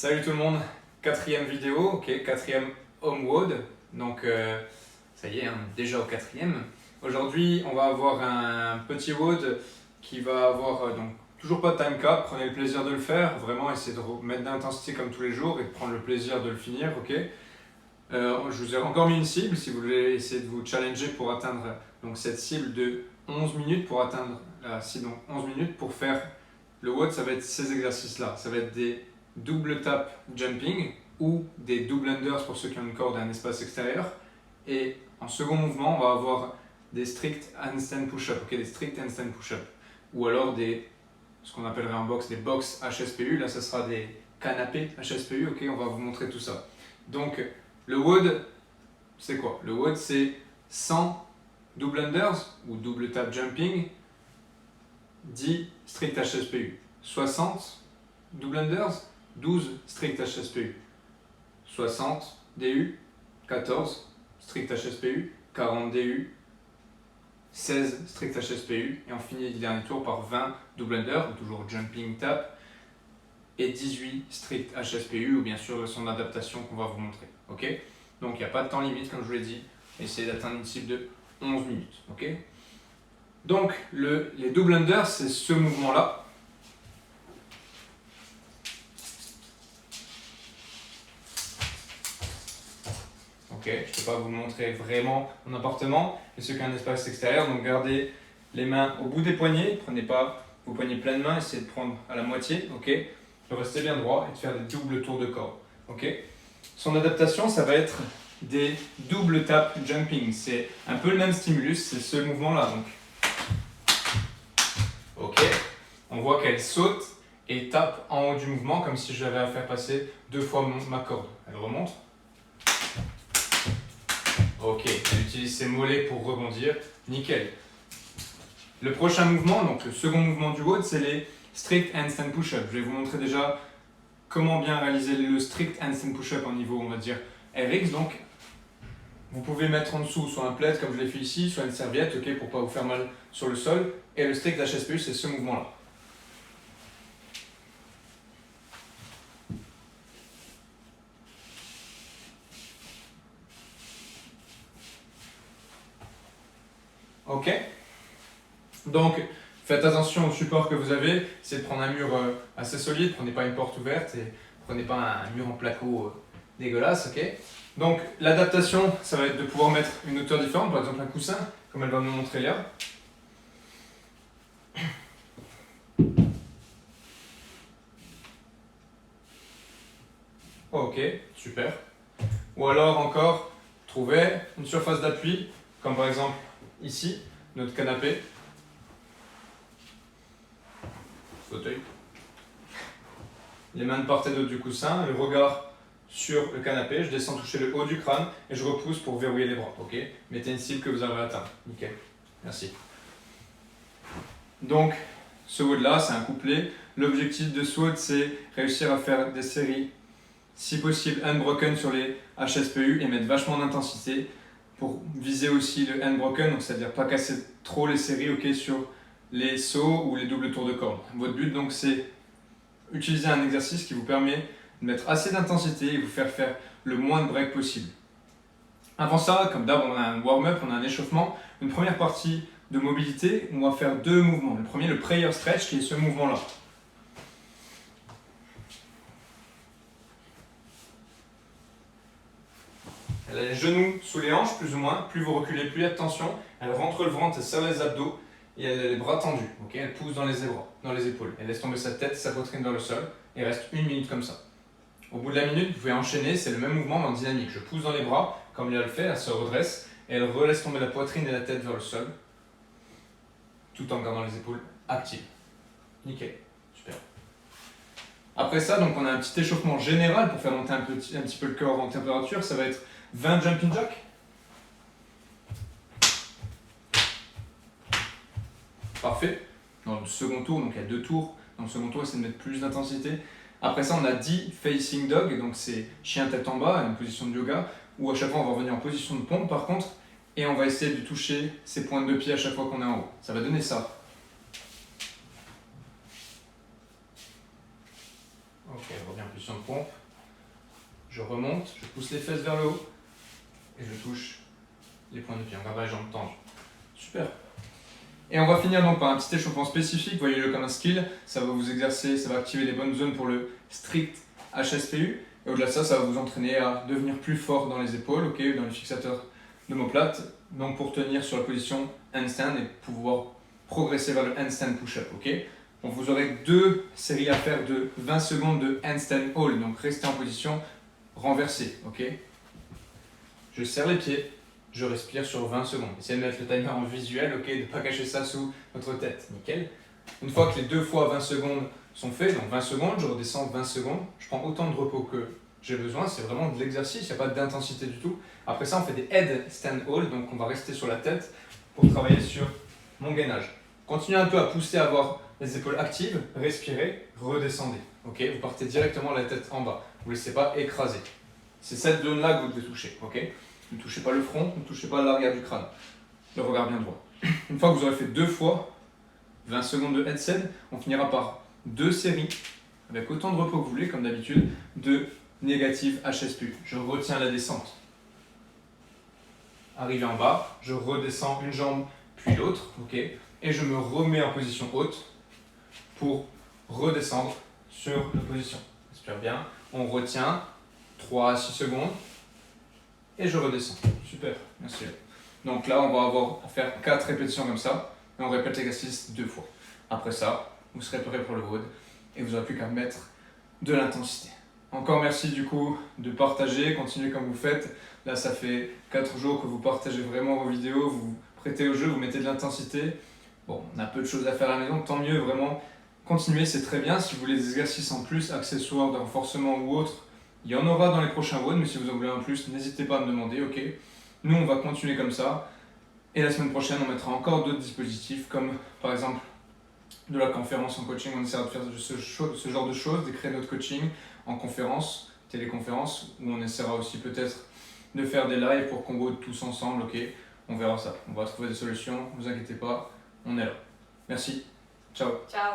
Salut tout le monde, quatrième vidéo, ok, quatrième home WOD, donc ça y est, on est déjà au quatrième. Aujourd'hui on va avoir un petit WOD qui va avoir donc toujours pas de time cap, prenez le plaisir de le faire, vraiment essayez de mettre d'intensité comme tous les jours et de prendre le plaisir de le finir, ok. Je vous ai encore mis une cible si vous voulez essayer de vous challenger pour atteindre donc, cette cible de 11 minutes, pour atteindre la cible donc 11 minutes pour faire le WOD, ça va être ces exercices là, ça va être des double tap jumping ou des double unders pour ceux qui ont une corde et un espace extérieur. Et en second mouvement, on va avoir des strict handstand push-up, okay, des strict handstand push-up. Ou alors ce qu'on appellerait en boxe des box HSPU, là ça sera des canapés HSPU, ok, on va vous montrer tout ça. Donc le WOD, c'est quoi? Le WOD c'est 100 double unders ou double tap jumping, 10 strict HSPU, 60 double unders, 12 strict HSPU, 60 DU, 14 strict HSPU, 40 DU, 16 strict HSPU et on finit le dernier tour par 20 double under, toujours jumping tap, et 18 strict HSPU ou bien sûr le son d'adaptation qu'on va vous montrer. Ok, donc il n'y a pas de temps limite comme je vous l'ai dit, essayez d'atteindre une cible de 11 minutes. Ok, donc les double unders c'est ce mouvement là. Ok, je ne peux pas vous montrer vraiment mon appartement, et ceux qui ont un espace extérieur, donc gardez les mains au bout des poignets, prenez pas vos poignets pleines mains, essayez de prendre à la moitié, ok, de rester bien droit et de faire des doubles tours de corde, ok. Son adaptation, ça va être des double tap jumping, c'est un peu le même stimulus, c'est ce mouvement-là, donc. Ok, on voit qu'elle saute et tape en haut du mouvement, comme si j'avais à faire passer 2 fois ma corde. Elle remonte. Ok, elle utilise ses mollets pour rebondir, nickel. Le prochain mouvement, donc le second mouvement du WOD, c'est les strict handstand push-up. Je vais vous montrer déjà comment bien réaliser le strict handstand push-up en niveau, on va dire, RX. Donc, vous pouvez mettre en dessous soit un plaid, comme je l'ai fait ici, soit une serviette, ok, pour ne pas vous faire mal sur le sol. Et le strict HSPU, c'est ce mouvement-là. Ok, donc faites attention au support que vous avez, essayez de prendre un mur assez solide, prenez pas une porte ouverte et prenez pas un mur en placo dégueulasse, ok. Donc l'adaptation, ça va être de pouvoir mettre une hauteur différente, par exemple un coussin, comme elle va nous montrer là. Ok, super. Ou alors encore, trouver une surface d'appui, comme par exemple ici, notre canapé. Fauteuil. Les mains de part et d'autre du coussin, le regard sur le canapé, je descends toucher le haut du crâne et je repousse pour verrouiller les bras. Ok, mettez une cible que vous avez atteint. Nickel. Merci. Donc, ce WOD là, c'est un couplet. L'objectif de ce WOD, c'est réussir à faire des séries, si possible unbroken sur les HSPU et mettre vachement d'intensité pour viser aussi le unbroken, donc c'est-à-dire pas casser trop les séries, ok, sur les sauts ou les doubles tours de corde. Votre but donc c'est utiliser un exercice qui vous permet de mettre assez d'intensité et vous faire le moins de break possible. Avant ça, comme d'hab, on a un warm-up, on a un échauffement, une première partie de mobilité où on va faire 2 mouvements. Le premier, le prayer stretch, qui est ce mouvement-là. Elle a les genoux sous les hanches, plus ou moins. Plus vous reculez, plus il y a de tension. Elle rentre le ventre, elle serre les abdos et elle a les bras tendus. Okay, elle pousse dans les épaules. Elle laisse tomber sa tête, sa poitrine dans le sol et reste 1 minute comme ça. Au bout de la minute, vous pouvez enchaîner, c'est le même mouvement mais en dynamique. Je pousse dans les bras, comme Léa le fait, elle se redresse et elle relaisse tomber la poitrine et la tête vers le sol, tout en gardant les épaules actives. Nickel, super. Après ça, donc on a un petit échauffement général pour faire monter un petit peu le corps en température. Ça va être 20 jumping jacks. Parfait. Dans le second tour, donc il y a 2 tours. Dans le second tour, essayez de mettre plus d'intensité. Après ça, on a 10 facing dog, donc c'est chien tête en bas, une position de yoga, où à chaque fois on va revenir en position de pompe par contre, et on va essayer de toucher ses pointes de pied à chaque fois qu'on est en haut. Ça va donner ça. Ok, elle revient plus position de pompe. Je remonte, je pousse les fesses vers le haut et je touche les points de pied. On garde les jambes tendues. Super. Et on va finir donc par un petit échauffement spécifique, voyez-le comme un skill. Ça va vous exercer, ça va activer les bonnes zones pour le strict HSPU. Et au-delà de ça, ça va vous entraîner à devenir plus fort dans les épaules, okay, dans les fixateurs d'omoplate. Donc pour tenir sur la position handstand et pouvoir progresser vers le handstand push-up. Okay. Donc vous aurez 2 séries à faire de 20 secondes de handstand hold. Donc restez en position renversée. Okay. Je serre les pieds. Je respire sur 20 secondes. Essayez de mettre le timer en visuel, ok, de ne pas cacher ça sous votre tête. Nickel. Une fois que les 2 fois 20 secondes sont faits, donc 20 secondes, je redescends 20 secondes, je prends autant de repos que j'ai besoin, c'est vraiment de l'exercice, il n'y a pas d'intensité du tout. Après ça, on fait des head stand hold, donc on va rester sur la tête pour travailler sur mon gainage. Continuez un peu à pousser, à avoir les épaules actives, respirez, redescendez. Ok, vous partez directement la tête en bas, vous ne laissez pas écraser. C'est cette zone-là que vous devez toucher. Ok. Ne touchez pas le front, ne touchez pas l'arrière du crâne. Le regard bien droit. Une fois que vous aurez fait 2 fois 20 secondes de headset, on finira par 2 séries, avec autant de repos que vous voulez, comme d'habitude, de négative HSPU. Je retiens la descente. Arrivé en bas, je redescends une jambe puis l'autre, ok, et je me remets en position haute pour redescendre sur la position. Respire bien. On retient 3 à 6 secondes. Et je redescends. Super, merci. Donc là, on va avoir à faire 4 répétitions comme ça. Et on répète l'exercice 2 fois. Après ça, vous serez prêt pour le WOD. Et vous n'aurez plus qu'à mettre de l'intensité. Encore merci du coup de partager, continuez comme vous faites. Là, ça fait 4 jours que vous partagez vraiment vos vidéos, vous vous prêtez au jeu, vous mettez de l'intensité. Bon, on a peu de choses à faire à la maison, tant mieux, vraiment. Continuez, c'est très bien. Si vous voulez des exercices en plus, accessoires, de renforcement ou autre, il y en aura dans les prochains WOD, mais si vous en voulez en plus, n'hésitez pas à me demander, ok. Nous, on va continuer comme ça. Et la semaine prochaine, on mettra encore d'autres dispositifs, comme par exemple de la conférence en coaching. On essaiera de faire ce genre de choses, de créer notre coaching en conférence, téléconférence, où on essaiera aussi peut-être de faire des lives pour qu'on WOD tous ensemble, ok. On verra ça. On va trouver des solutions, ne vous inquiétez pas, on est là. Merci. Ciao. Ciao.